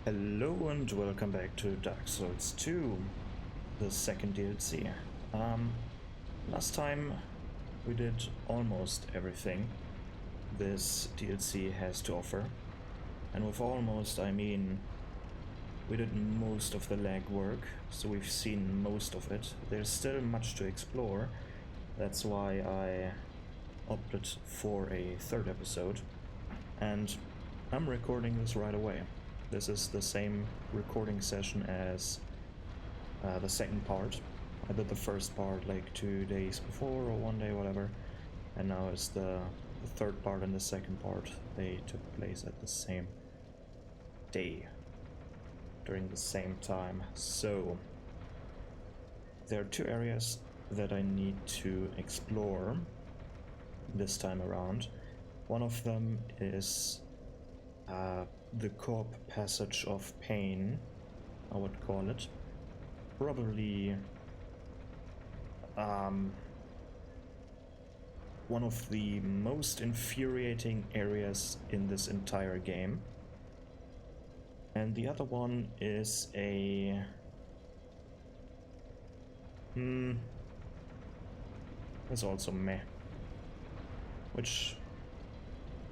Hello and welcome back to Dark Souls 2, the second DLC. Last time we did almost everything this DLC has to offer. And with almost, I mean we did most of the legwork, so we've seen most of it. There's still much to explore. That's why I opted for a third episode. And I'm recording this right away. This is the same recording session as the second part. I did the first part like 2 days before or 1 day, whatever. And now it's the third part and the second part. They took place at the same day, during the same time. So, there are two areas that I need to explore this time around. One of them is the Corp Passage of Pain, I would call it. Probably one of the most infuriating areas in this entire game. And the other one is a... it's also meh.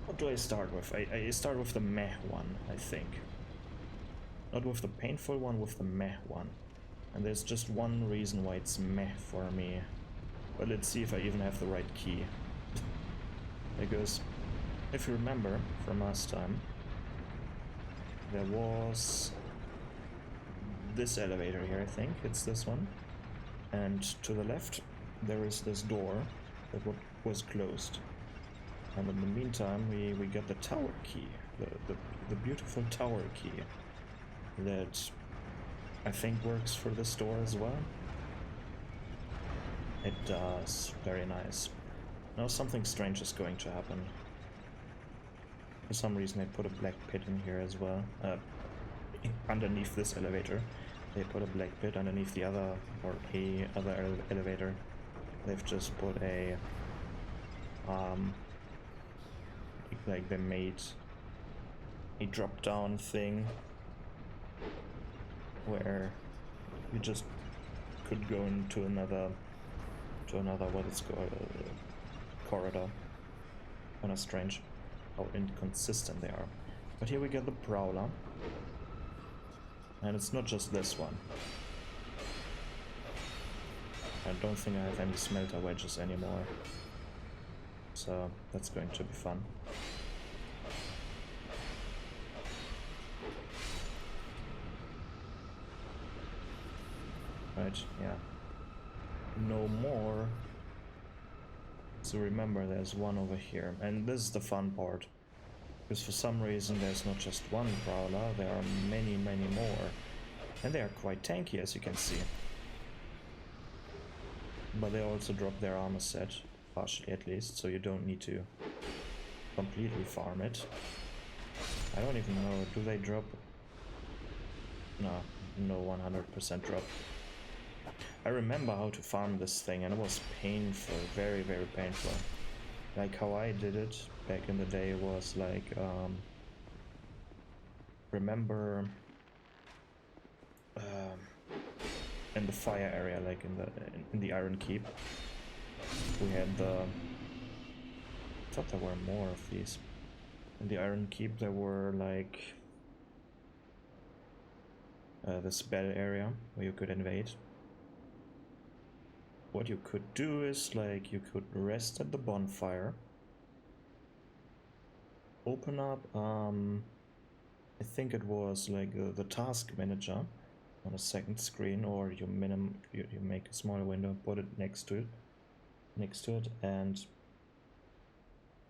What do I start with? I start with the meh one, I think. Not with the painful one, with the meh one. And there's just one reason why it's meh for me. But let's see if I even have the right key. Because, if you remember from last time, there was this elevator here, I think. It's this one. And to the left, there is this door that was closed. And in the meantime, we got the tower key, the beautiful tower key that I think works for this door as well. It does. Very nice. Now something strange is going to happen. For some reason they put a black pit in here as well. Underneath this elevator, they put a black pit. Underneath the other, or a other elevator, they've just put a like they made a drop down thing where you just could go into another what it's called, corridor. Kinda strange how inconsistent they are. But here we get the prowler, and it's not just this one. I don't think I have any smelter wedges anymore, so that's going to be fun. Right, yeah. No more. So remember, there's one over here. And this is the fun part. Because for some reason there's not just one prowler, there are many, many more. And they are quite tanky, as you can see. But they also drop their armor set, partially at least, so you don't need to completely farm it. I don't even know, do they drop? No 100% drop. I remember how to farm this thing, and it was painful, very, very painful. Like how I did it back in the day was like, remember in the fire area, like in the Iron Keep, we had the... I thought there were more of these. In the Iron Keep there were like this battle area where you could invade. What you could do is, like, you could rest at the bonfire, open up, I think it was like the task manager on a second screen, or you make a small window, put it next to it, and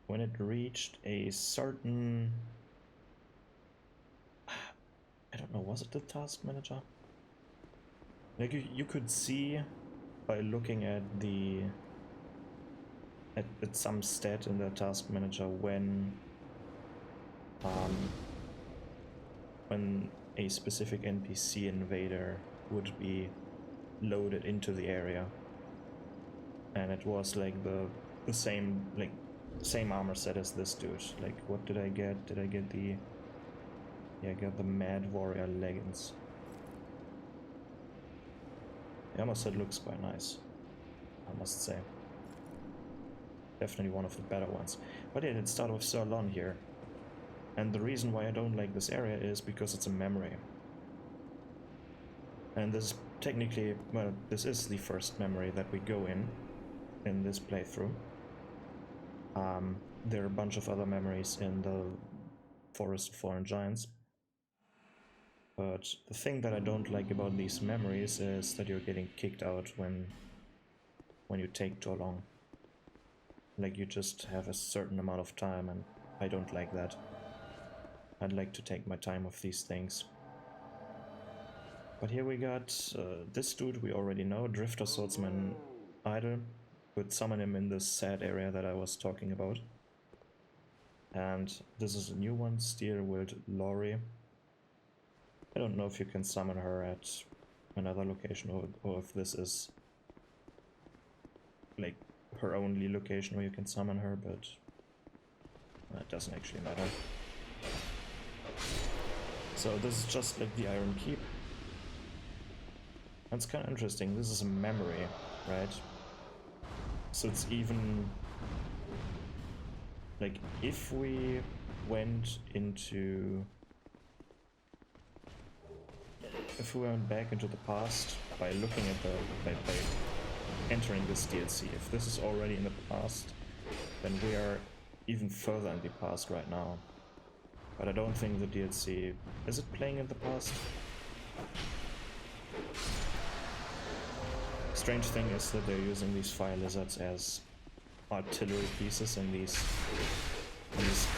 when it reached a certain, I don't know, was it the task manager? Like you could see by looking at at some stat in the task manager when a specific NPC invader would be loaded into the area, and it was like the same armor set as this dude. Like, what did I get? Did I get the Yeah, I got the Mad Warrior leggings. Yeah, I must say it looks quite nice, I must say. Definitely one of the better ones. But yeah, let's start with Sir Lon here. And the reason why I don't like this area is because it's a memory. And this is technically, well, this is the first memory that we go in this playthrough. There are a bunch of other memories in the Forest of Fallen Giants. But the thing that I don't like about these memories is that you're getting kicked out when you take too long. Like, you just have a certain amount of time, and I don't like that. I'd like to take my time with these things. But here we got this dude we already know, Drifter Swordsman Idol. Could summon him in this sad area that I was talking about. And this is a new one, Steelwild Lori. I don't know if you can summon her at another location, or if this is like her only location where you can summon her, but it doesn't actually matter. So this is just like the Iron Keep. That's kind of interesting. This is a memory, right? So it's even like if we went back into the past by looking at by entering this DLC, if this is already in the past, then we are even further in the past right now. But I don't think the DLC... Is it playing in the past? Strange thing is that they're using these fire lizards as artillery pieces in these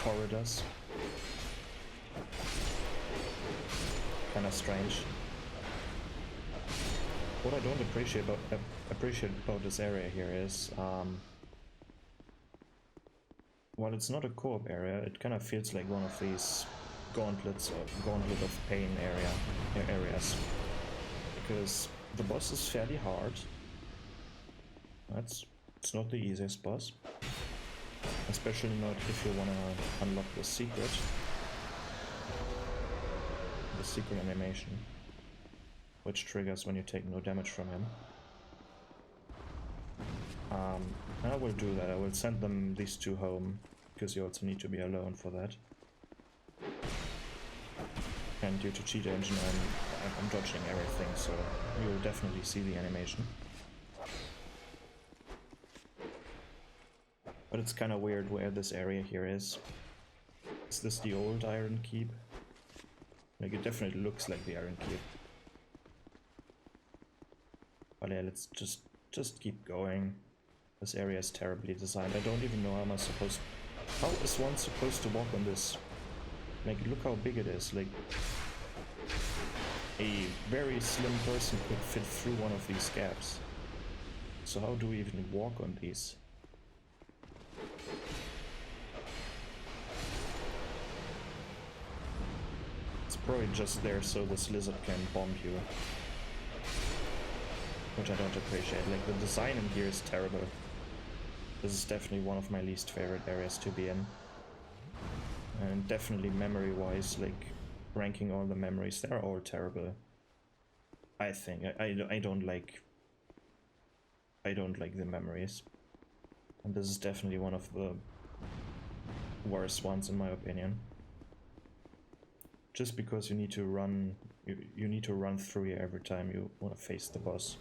corridors. Kinda strange. What I don't appreciate about this area here is, while it's not a co-op area, it kind of feels like one of these gauntlets or gauntlet of pain areas, because the boss is fairly hard. It's not the easiest boss, especially not if you want to unlock the secret animation, which triggers when you take no damage from him. And I will do that. I will send them these two home, because you also need to be alone for that. And due to cheat engine, I'm dodging everything, so you will definitely see the animation. But it's kind of weird where this area here is. Is this the old Iron Keep? Like, it definitely looks like the Iron Keep. But yeah, let's just keep going. This area is terribly designed. I don't even know how is one supposed to walk on this? Like, look how big it is. Like, a very slim person could fit through one of these gaps. So how do we even walk on these? It's probably just there so this lizard can bomb you. Which I don't appreciate. Like, the design in here is terrible. This is definitely one of my least favorite areas to be in. And definitely memory-wise, like, ranking all the memories, they're all terrible. I think. I don't like the memories. And this is definitely one of the worst ones in my opinion. Just because you need to run through here every time you want to face the boss.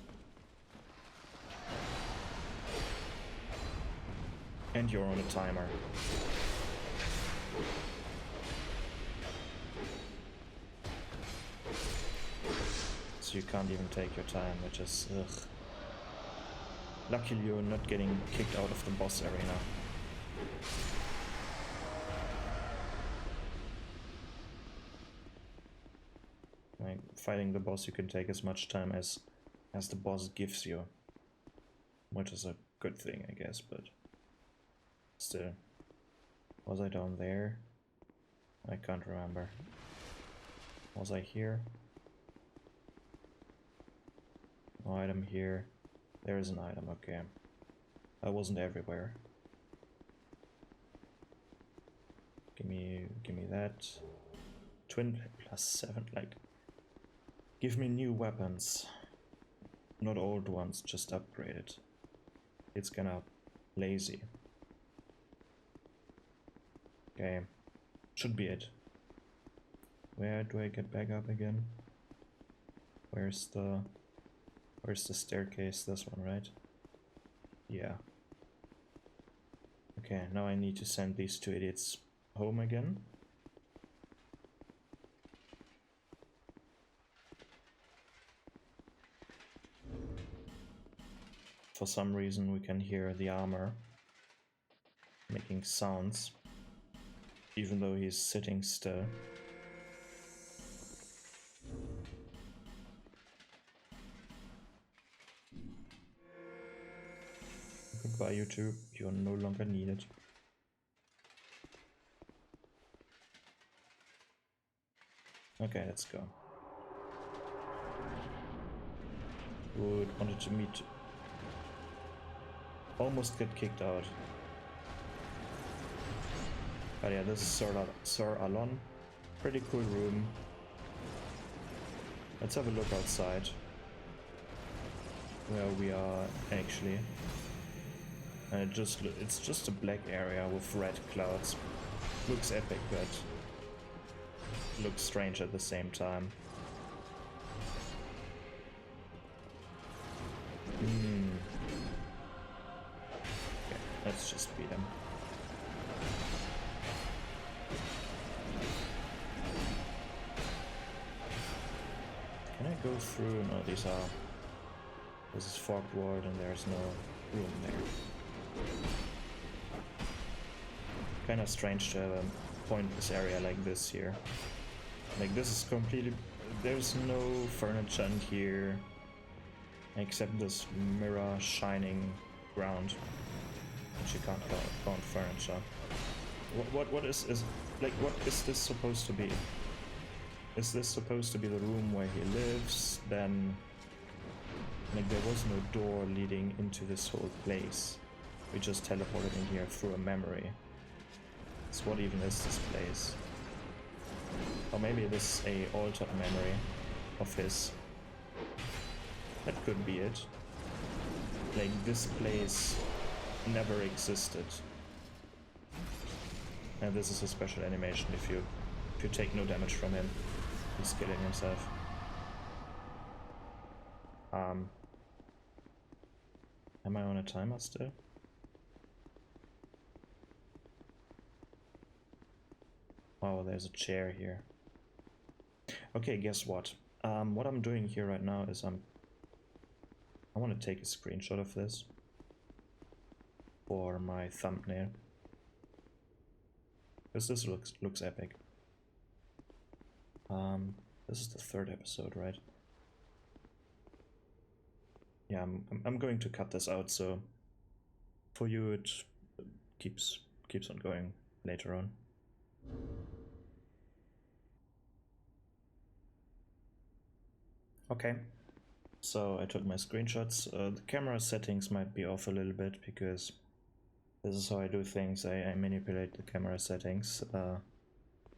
And you're on a timer. So you can't even take your time, which is ugh. Luckily you're not getting kicked out of the boss arena. Like, fighting the boss, you can take as much time as the boss gives you. Which is a good thing, I guess, but still. Was I down there? I can't remember. Was I here? No item here. There is an item, okay. I wasn't everywhere. Give me that. twin +7, like, give me new weapons, not old ones, just upgraded. It's kinda lazy. Okay, should be it. Where do I get back up again? Where's the staircase? This one, right? Yeah. Okay, now I need to send these two idiots home again. For some reason we can hear the armor making sounds, even though he's sitting still. Goodbye, YouTube. You're no longer needed. Okay, let's go. Would wanted to meet. Almost get kicked out. But yeah, this is Sir Alon. Pretty cool room. Let's have a look outside. Where we are actually. And it's just a black area with red clouds. Looks epic, but looks strange at the same time. Okay, let's just beat him. Can I go through? No, this is fogged world and there's no room there. Kinda strange to have a pointless area like this here. Like, this is completely... There's no furniture in here except this mirror shining ground, which you can't count furniture. What is like, what is this supposed to be? Is this supposed to be the room where he lives? Then, like, there was no door leading into this whole place. We just teleported in here through a memory. So what even is this place? Or maybe this is a altered memory of his. That could be it. Like, this place never existed. And this is a special animation. If you take no damage from him, he's killing himself. Am I on a timer still? Oh, there's a chair here. Okay, guess what? What I'm doing here right now is I want to take a screenshot of this for my thumbnail, because this looks epic. This is the 3rd episode, right? Yeah, I'm going to cut this out, so for you it keeps on going later on. Okay, so I took my screenshots. The camera settings might be off a little bit because this is how I do things. I manipulate the camera settings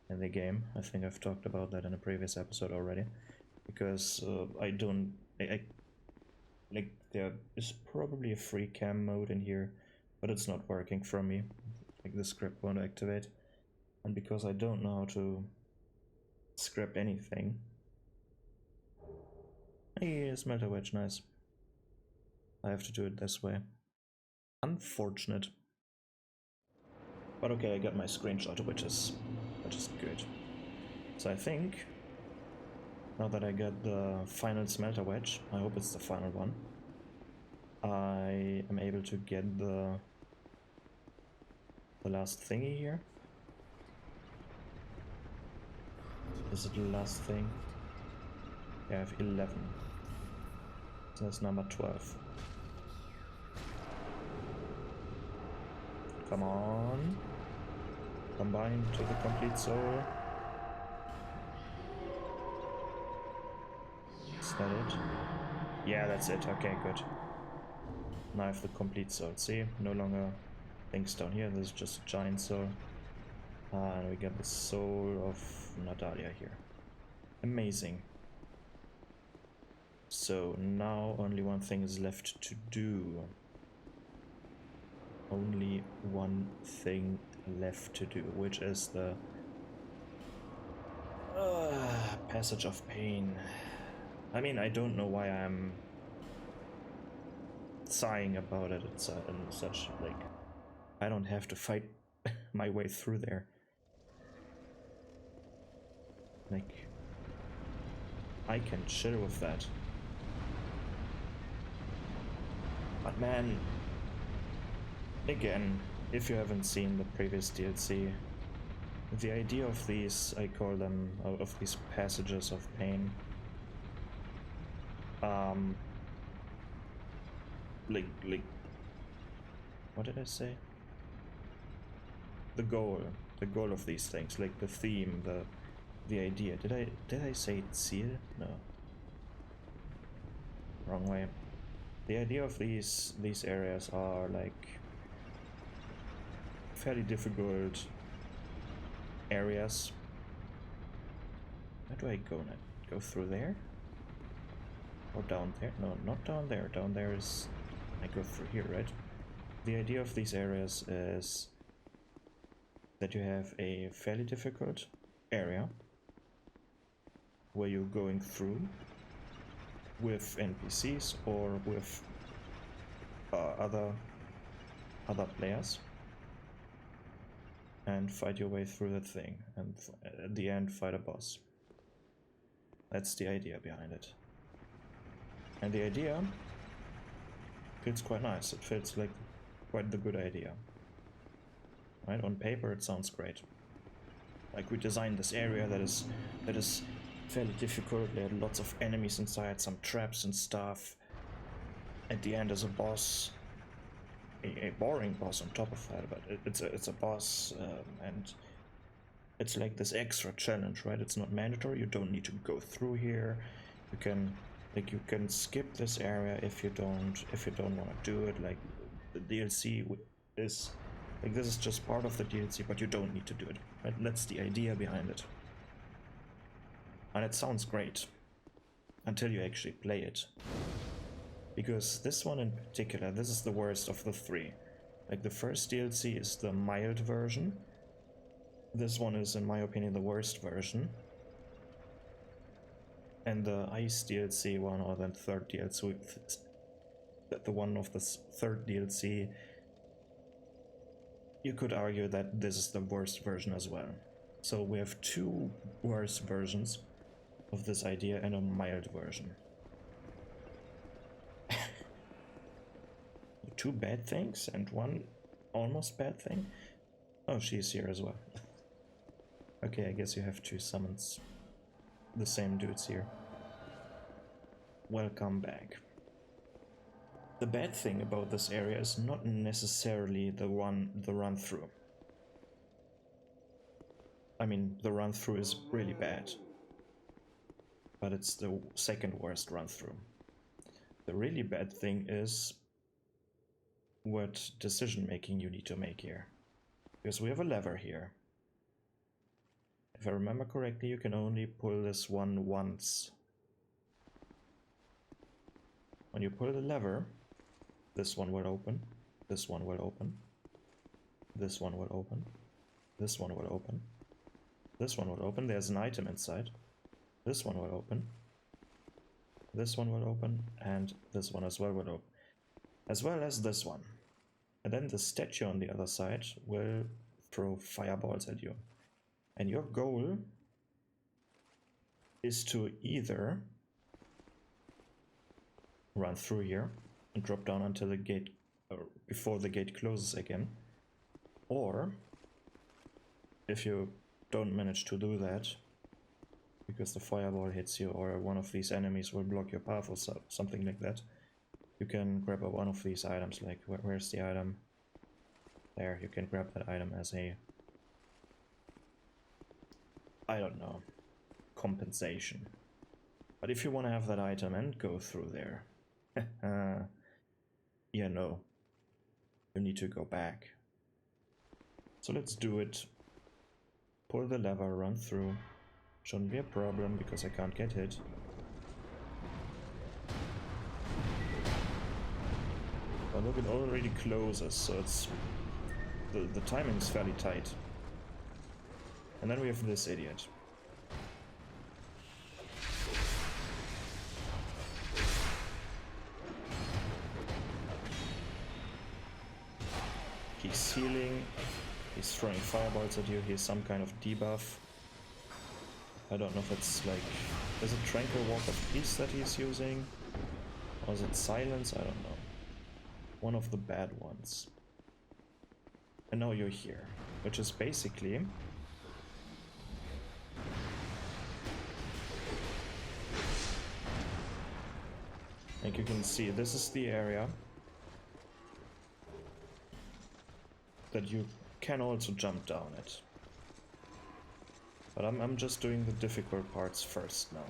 in the game. I think I've talked about that in a previous episode already, because I like, there is probably a free cam mode in here, but it's not working for me. Like, the script won't activate, and because I don't know how to script anything. Hey, smelter wedge, nice. I have to do it this way. Unfortunate. But okay, I got my screenshot, which is good. So I think, now that I got the final smelter wedge, I hope it's the final one, I am able to get the last thingy here. Is it the last thing? Yeah, I have 11. So that's number 12. Come on. Combine to the complete soul. Is that it? Yeah, that's it. Okay, good. Now I have the complete soul. See? No longer things down here. This is just a giant soul. And we get the soul of Natalia here. Amazing. So now only one thing is left to do. Only one thing left to do, which is the Passage of Pain. I mean, I don't know why I'm sighing about it in such, like, I don't have to fight my way through there. Like, I can chill with that. But man, again, if you haven't seen the previous DLC, the idea of these, I call them, of these passages of pain, like, what did I say? The goal of these things, like the theme, the idea. Did I say Ziel? No. Wrong way. The idea of these areas are like fairly difficult areas. Where do I go now? Go through there? Or down there? No, not down there. Down there is... I go through here, right? The idea of these areas is that you have a fairly difficult area where you're going through with NPCs or with other players and fight your way through that thing, and at the end fight a boss. That's the idea behind it. And the idea feels quite nice. It feels like quite the good idea. Right? On paper it sounds great. Like, we designed this area that is fairly difficult. There are lots of enemies inside, some traps and stuff. At the end is a boss, a boring boss on top of that, but it's a boss, and it's like this extra challenge, right? It's not mandatory. You don't need to go through here. You can skip this area if you don't want to do it. Like, the DLC is like, this is just part of the DLC, but you don't need to do it. Right? That's the idea behind it, and it sounds great until you actually play it. Because this one in particular, this is the worst of the three. Like, the first DLC is the mild version. This one is, in my opinion, the worst version. And the Ice DLC one, or the third DLC, the one of the third DLC, you could argue that this is the worst version as well. So we have two worse versions of this idea and a mild version. Two bad things and one almost bad thing. Oh, she's here as well. Okay, I guess you have two summons. The same dudes here. Welcome back. The bad thing about this area is not necessarily the run through. I mean, the run through is really bad, but it's the second worst run through. The really bad thing is what decision making you need to make here. Because we have a lever here. If I remember correctly, you can only pull this one once. When you pull the lever, this one will open, this one will open, this one will open, this one will open, this one will open, there's an item inside, this one will open, this one will open, and this one as well will open. As well as this one. And then the statue on the other side will throw fireballs at you. And your goal is to either run through here and drop down until the gate, or before the gate closes again, or if you don't manage to do that because the fireball hits you or one of these enemies will block your path or something like that, you can grab one of these items. Like, where's the item? There, you can grab that item as a, I don't know, compensation. But if you want to have that item and go through there, yeah, no, you need to go back. So let's do it pull the lever, run through. Shouldn't be a problem because I can't get hit. But look, it already closes, so it's the timing is fairly tight. And then we have this idiot. He's healing, he's throwing fireballs at you, he's some kind of debuff. I don't know if it's like... Is it Tranquil Walk of Peace that he's using? Or is it Silence? I don't know. One of the bad ones. And now you're here, which is basically... Like you can see, this is the area that you can also jump down it. But I'm just doing the difficult parts first now.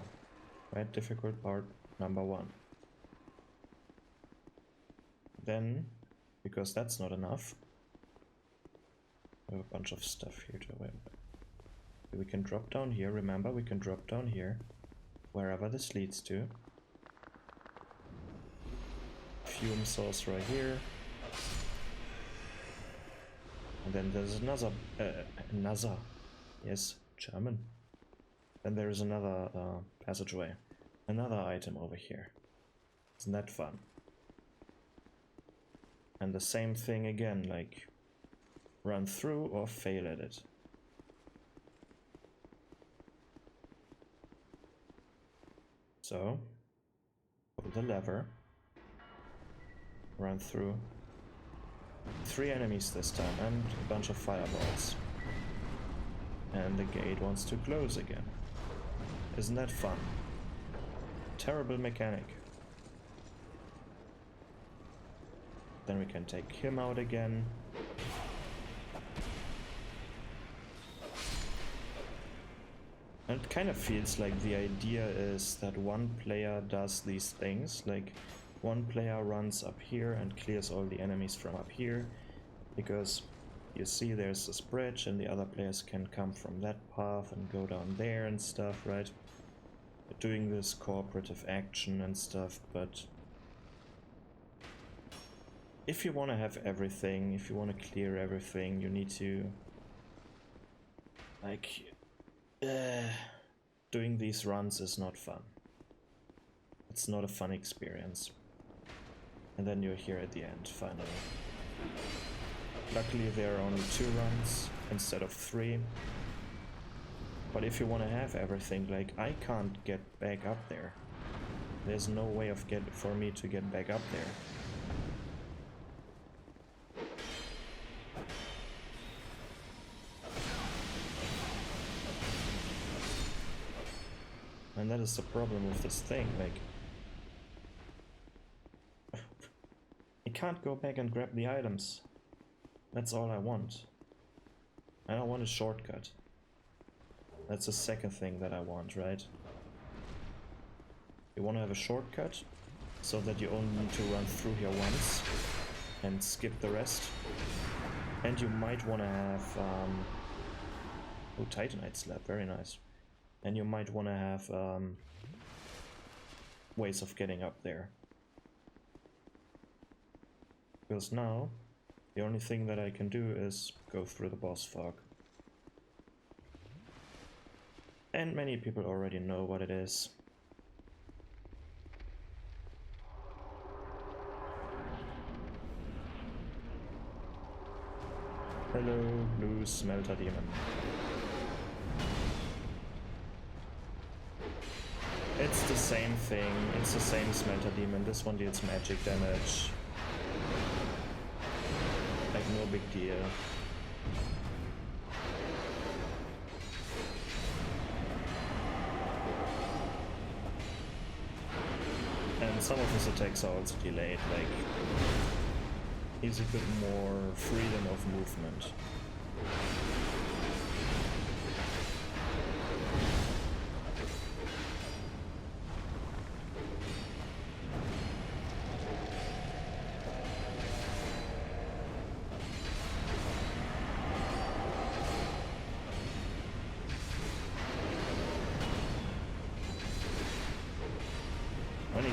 Right, difficult part number 1. Then, because that's not enough, we have a bunch of stuff here to win. We can drop down here, remember, we can drop down here, wherever this leads to. Fume source right here. And then there's another, yes, German. Then there is another passageway, another item over here. Isn't that fun? And the same thing again, like run through or fail at it. So, pull the lever, run through. 3 enemies this time and a bunch of fireballs. And the gate wants to close again. Isn't that fun? Terrible mechanic. Then we can take him out again. And it kind of feels like the idea is that one player does these things, like one player runs up here and clears all the enemies from up here, because you see there's this bridge and the other players can come from that path and go down there and stuff, right? Doing this cooperative action and stuff, but if you want to have everything, if you want to clear everything, you need to, like, doing these runs is not fun. It's not a fun experience. And then you're here at the end, finally. Luckily there are only 2 runs instead of 3. But if you want to have everything, like, I can't get back up there. There's no way of for me to get back up there. And that is the problem with this thing, like... I can't go back and grab the items. That's all I want. I don't want a shortcut. That's the second thing that I want, right? You want to have a shortcut, so that you only need to run through here once and skip the rest. And you might want to have... Oh, Titanite slab, very nice. And you might want to have ways of getting up there. Because now, the only thing that I can do is go through the boss fog. And many people already know what it is. Hello, blue smelter demon. It's the same thing, it's the same smelter demon. This one deals magic damage. Like, no big deal. And some of his attacks are also delayed, like, he's a bit more freedom of movement.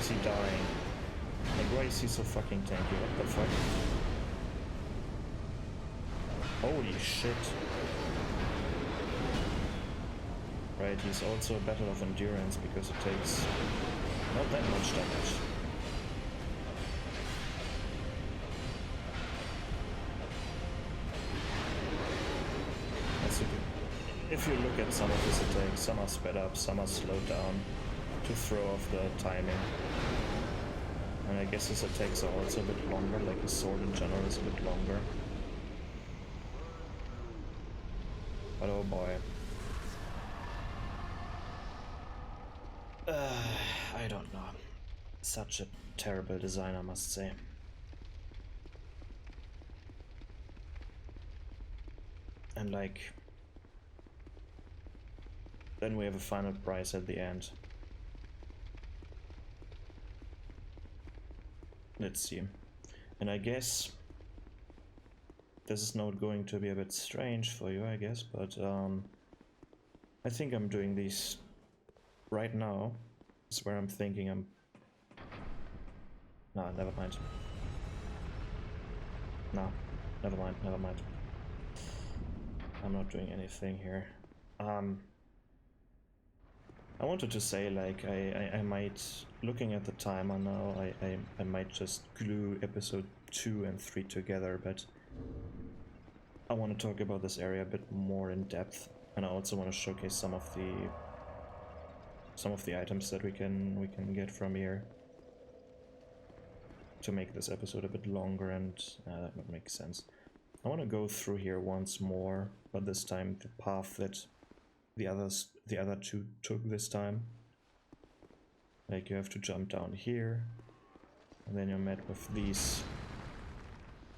is he dying? Like, why is he so fucking tanky? What the fuck? Holy shit. Right, he's also a battle of endurance because it takes not that much damage. That's a good. If you look at some of his attacks, some are sped up, some are slowed down to throw off the timing. And I guess his attacks are also a bit longer, like his sword in general is a bit longer. But oh boy. I don't know. Such a terrible design, I must say. And like... then we have a final price at the end. Let's see. And I guess... this is not going to be a bit strange for you, I guess, but I think I'm doing these right now. Is where I'm thinking I'm... nah, never mind. Nah, never mind, never mind. I'm not doing anything here. I wanted to say, like, I might, looking at the timer now, I might just glue episode 2 and 3 together, but I want to talk about this area a bit more in depth, and I also want to showcase some of the items that we can get from here to make this episode a bit longer, and that would make sense. I want to go through here once more, but this time the path that the other two took this time. Like, you have to jump down here, and then you're met with these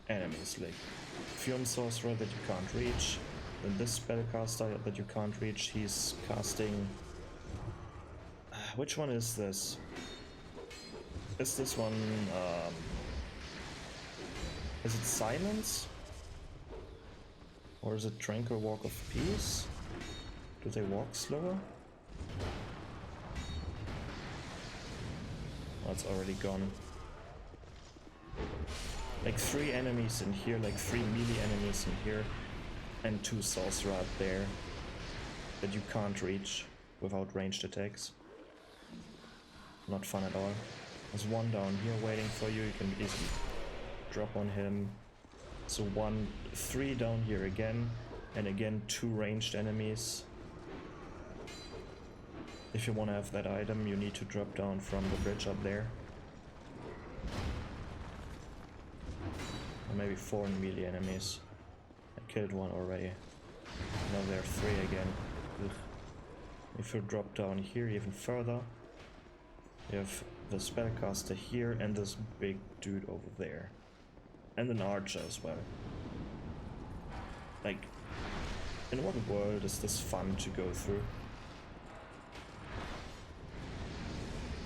enemies, like Fume Sorcerer that you can't reach, then this spellcaster that you can't reach. He's casting... which one is this? Is this one... is it Silence? Or is it Tranquil Walk of Peace? Do they walk slower? Oh, it's already gone. Like 3 enemies in here, like 3 melee enemies in here, and 2 sorcerer out there that you can't reach without ranged attacks. Not fun at all. There's one down here waiting for you, you can easily drop on him. So 3 down here again, and again 2 ranged enemies. If you want to have that item, you need to drop down from the bridge up there. Or maybe 4 melee enemies. I killed one already. Now there are 3 again. Ugh. If you drop down here even further, you have the spellcaster here and this big dude over there. And an archer as well. Like, in what world is this fun to go through?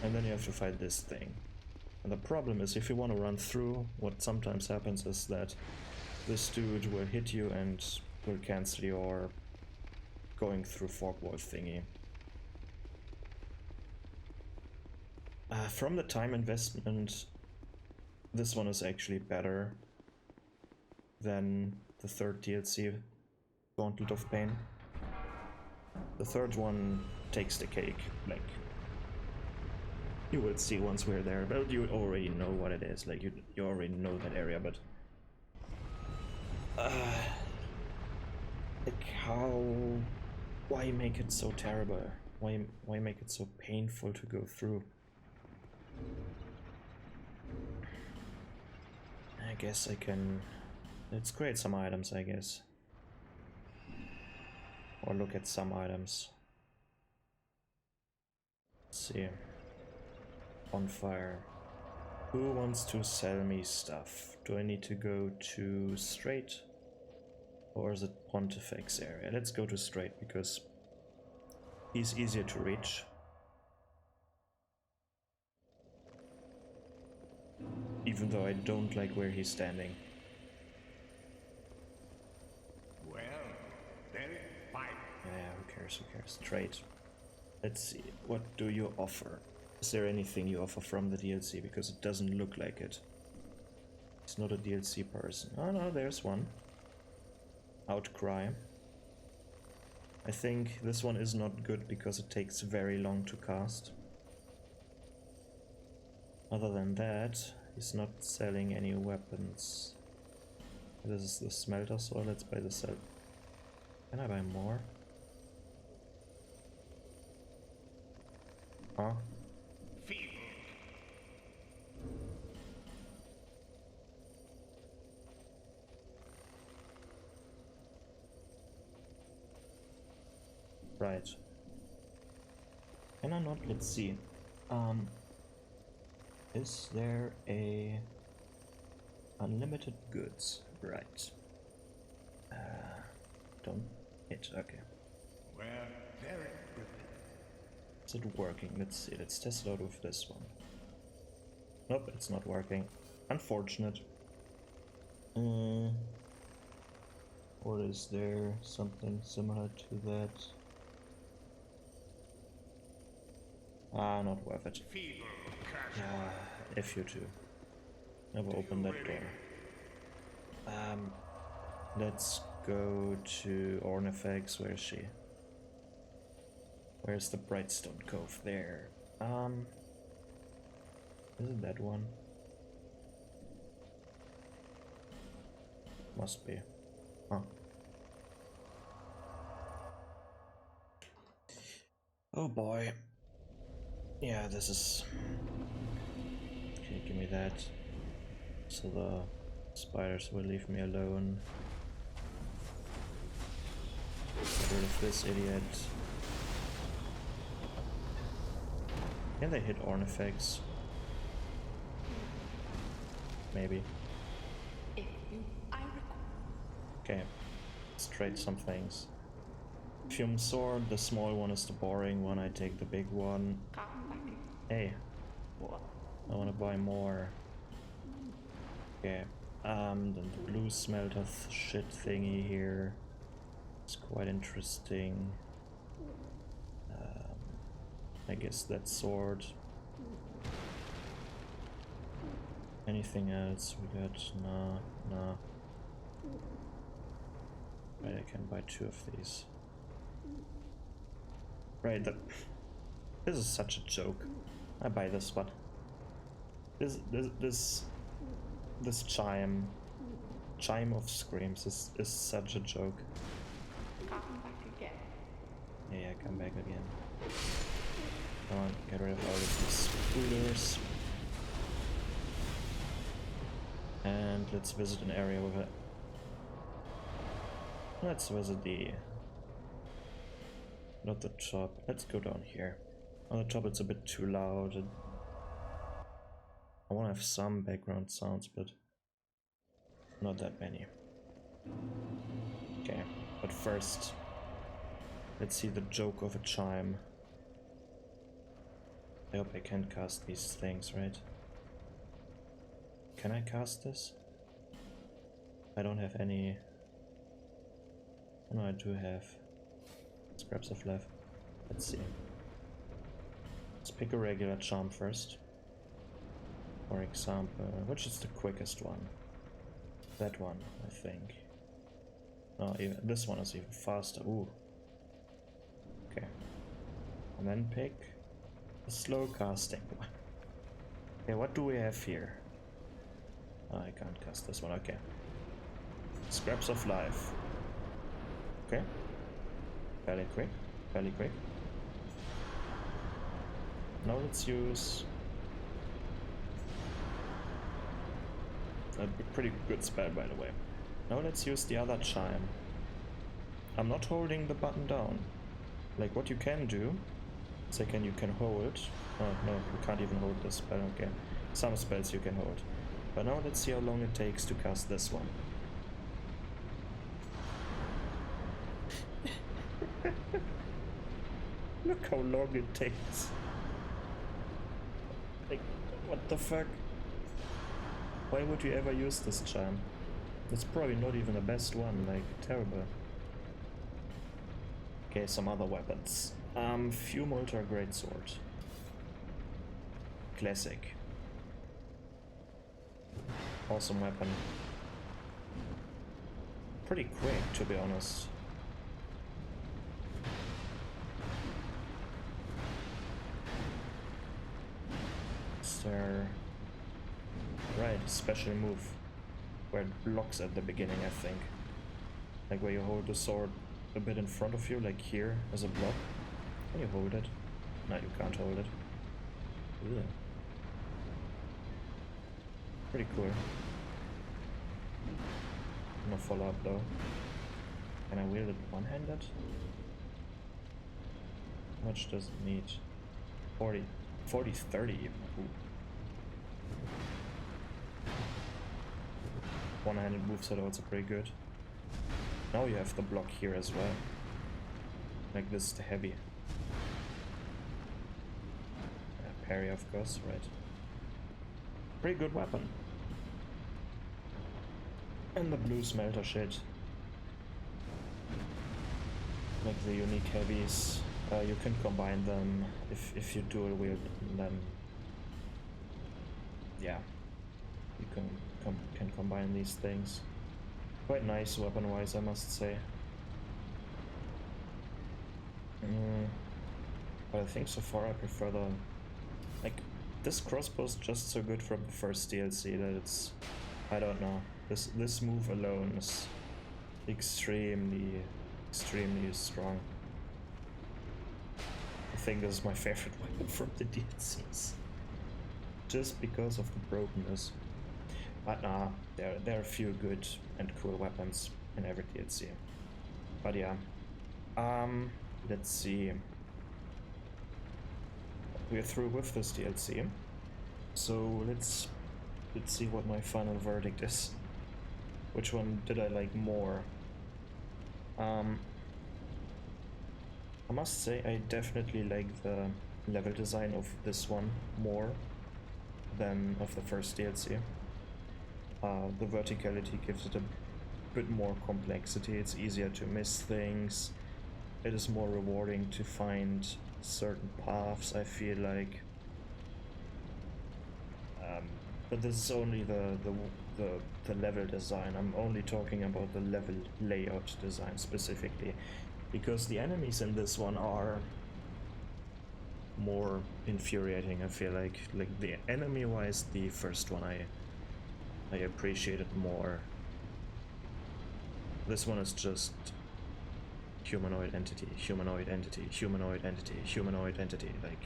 And then you have to fight this thing. And the problem is, if you want to run through, what sometimes happens is that this dude will hit you and will cancel your going through fog wall thingy. From the time investment, this one is actually better than the third DLC, Gauntlet of Pain. The third one takes the cake, like, you will see once we're there, but you already know what it is, like, you already know that area, but... like, how... why make it so terrible? Why make it so painful to go through? I guess I can... let's create some items, I guess. Or look at some items. Let's see. Bonfire. Who wants to sell me stuff? Do I need to go to Straight? Or is it Pontifex area? Let's go to Straight because he's easier to reach. Even though I don't like where he's standing. Well, then fight. Yeah, who cares, who cares. Trade. Let's see, what do you offer? Is there anything you offer from the DLC? Because it doesn't look like it. He's not a DLC person. Oh no, there's one. Outcry. I think this one is not good because it takes very long to cast. Other than that, he's not selling any weapons. This is the smelter, so let's buy the cell. Can I buy more? Huh? Right. Can I not? Let's see. Is there a unlimited goods? Right. Don't hit. Okay. Well, very good. Is it working? Let's see. Let's test it out with this one. Nope, it's not working. Unfortunate. Or is there something similar to that? Ah, not worth it. Yeah, if you two. Never open that door. Let's go to Ornifex. Where is she? Where's the Brightstone Cove? There. Isn't that one? Must be. Huh. Oh boy. Yeah, this is... Can you give me that? So the spiders will leave me alone. Get rid of this idiot. Can they hit Ornifex? Maybe. Okay, let's trade some things. Fume Sword, the small one is the boring one, I take the big one. Hey, I wanna buy more. Okay, then the blue smelter shit thingy here. It's quite interesting. I guess that sword. Anything else we got? Nah. Right, I can buy 2 of these. Right, this is such a joke. I buy this one. This chime of screams is such a joke. Come back again. Yeah, come back again. Come on, get rid of all of these spoolers. And let's visit an area with it. Let's visit the... Not the top. Let's go down here. On the top it's a bit too loud. I want to have some background sounds, but not that many. Okay, but first, let's see the joke of a chime. I hope I can cast these things, right? Can I cast this? I don't have any... No, I do have scraps of life. Let's see. Let's pick a regular charm first. For example, which is the quickest one? That one, I think. No, even this one is even faster. Ooh. Okay. And then pick a slow casting one. Okay, what do we have here? Oh, I can't cast this one. Okay. Scraps of life. Okay. Fairly quick. Fairly quick. Now let's use a pretty good spell, by the way. Now let's use the other chime. I'm not holding the button down. Like what you can do, second you can hold. Oh no, you can't even hold this spell, okay. Some spells you can hold. But now let's see how long it takes to cast this one. Look how long it takes. Like, what the fuck? Why would you ever use this charm? It's probably not even the best one, like, terrible. Okay, some other weapons. Fume Ultra Greatsword. classic. Awesome weapon. Pretty quick, to be honest. Is there... Right, special move. Where it blocks at the beginning, I think. Like where you hold the sword a bit in front of you, like here, as a block. Can you hold it? No, you can't hold it. Ugh. Pretty cool. I'm gonna follow up though. Can I wield it one-handed? How much does it need? 40, 30 even. Ooh. One-handed moves are also pretty good. Now you have the block here as well. Like this, the heavy. Parry, of course, right. Pretty good weapon. And the blue smelter shit. Like the unique heavies. You can combine them if you dual wield them. Yeah. You can combine these things. Quite nice weapon-wise, I must say. But I think so far I prefer the... Like, this crossbow's just so good from the first DLC that it's... I don't know. This move alone is extremely strong. I think this is my favorite weapon from the DLCs. Just because of the brokenness. But nah, there are a few good and cool weapons in every DLC. But yeah. Let's see. We're through with this DLC. So let's see what my final verdict is. Which one did I like more? I must say I definitely like the level design of this one more than of the first DLC. The verticality gives it a bit more complexity, it's easier to miss things, it is more rewarding to find certain paths, I feel like. But this is only the level design. I'm only talking about the level layout design specifically, because the enemies in this one are more infuriating, I feel like. Like the enemy wise, the first one I appreciated more. This one is just humanoid entity, humanoid entity, humanoid entity, humanoid entity. Like,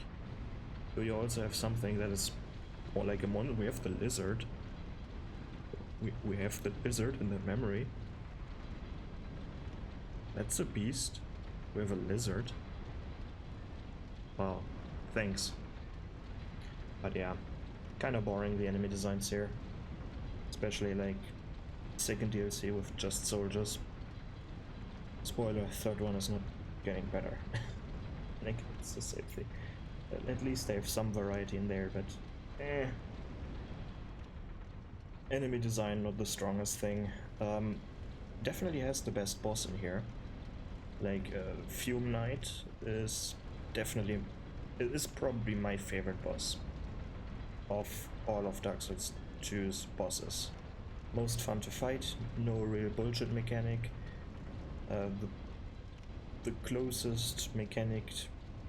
do you also have something that is more like a monster? We have the lizard. We have the lizard in the memory. That's a beast. We have a lizard. Wow, thanks. But yeah, kind of boring, the enemy designs here. Especially like second DLC with just soldiers. Spoiler, third one is not getting better. Like, it's the same thing. At least they have some variety in there, but enemy design not the strongest thing. Definitely has the best boss in here. Like Fume Knight is definitely, it is probably my favorite boss of all of Dark Souls 2's bosses. Most fun to fight, no real bullshit mechanic. The closest mechanic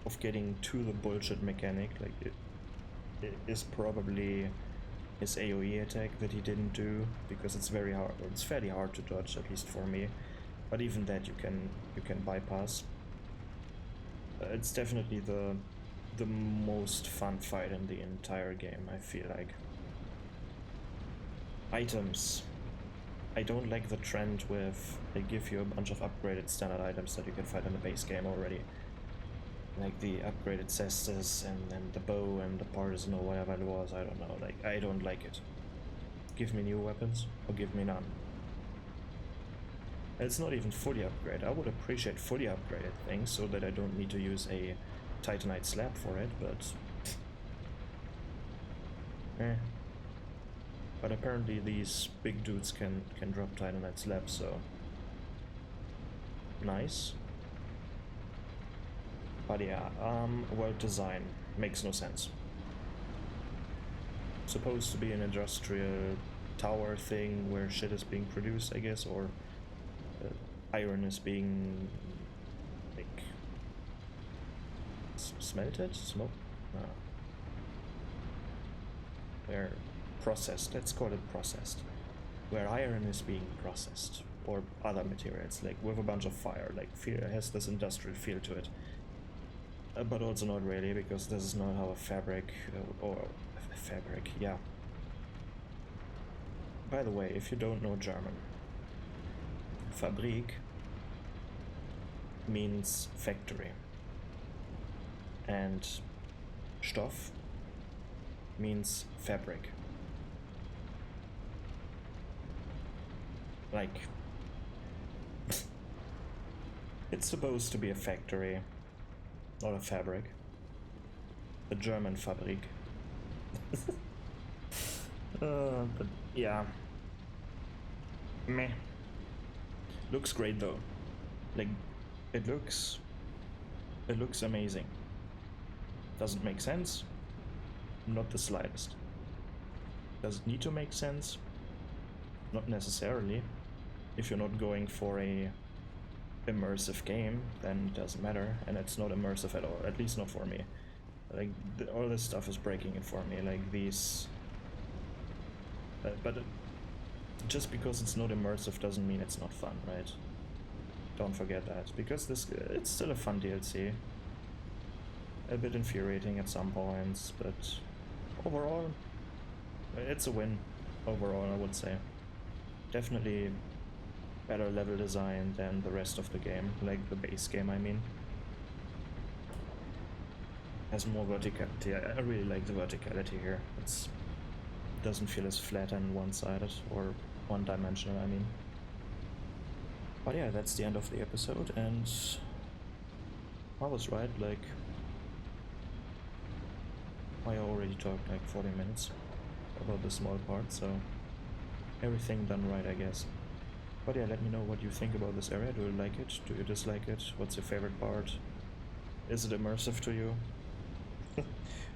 of getting to the bullshit mechanic, like it is probably his AoE attack that he didn't do, because it's very hard. It's fairly hard to dodge, at least for me. But even that you can bypass. It's definitely the most fun fight in the entire game, I feel like. Items. I don't like the trend with they give you a bunch of upgraded standard items that you can find in the base game already. Like the upgraded cestus and the bow and the partisan or whatever it was, I don't know. Like, I don't like it. Give me new weapons or give me none. And it's not even fully upgraded. I would appreciate fully upgraded things so that I don't need to use a Titanite slab for it, but But apparently these big dudes can drop Titanite slabs, so nice. But yeah, world design makes no sense. supposed to be an industrial tower thing where shit is being produced, I guess, or iron is being like smelted, smoke, where processed. Let's call it processed, where iron is being processed, or other materials, like with a bunch of fire, like has this industrial feel to it. But also not really, because this is not how a fabric, or a fabric, yeah. By the way, if you don't know German, Fabrik means factory, and Stoff means fabric. Like, it's supposed to be a factory, not a fabric. The German Fabrik. But yeah. Meh. Looks great though. Like, it looks amazing. Does it make sense? Not the slightest. Does it need to make sense? Not necessarily. If you're not going for a immersive game, then it doesn't matter, and it's not immersive at all, at least not for me. Like, all this stuff is breaking it for me, like these... but just because it's not immersive doesn't mean it's not fun, right? Don't forget that, because it's still a fun DLC. A bit infuriating at some points, but overall, it's a win. Overall, I would say. Definitely better level design than the rest of the game, like the base game, I mean. Has more verticality. I really like the verticality here. It doesn't feel as flat and one-sided, or one-dimensional, I mean. But yeah, that's the end of the episode, and I was right, like, I already talked like 40 minutes about the small part, so everything done right, I guess. But yeah, let me know what you think about this area. Do you like it? Do you dislike it? What's your favorite part? Is it immersive to you?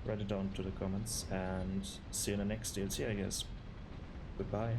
Write it down to the comments, and see you in the next DLC, I guess. Goodbye.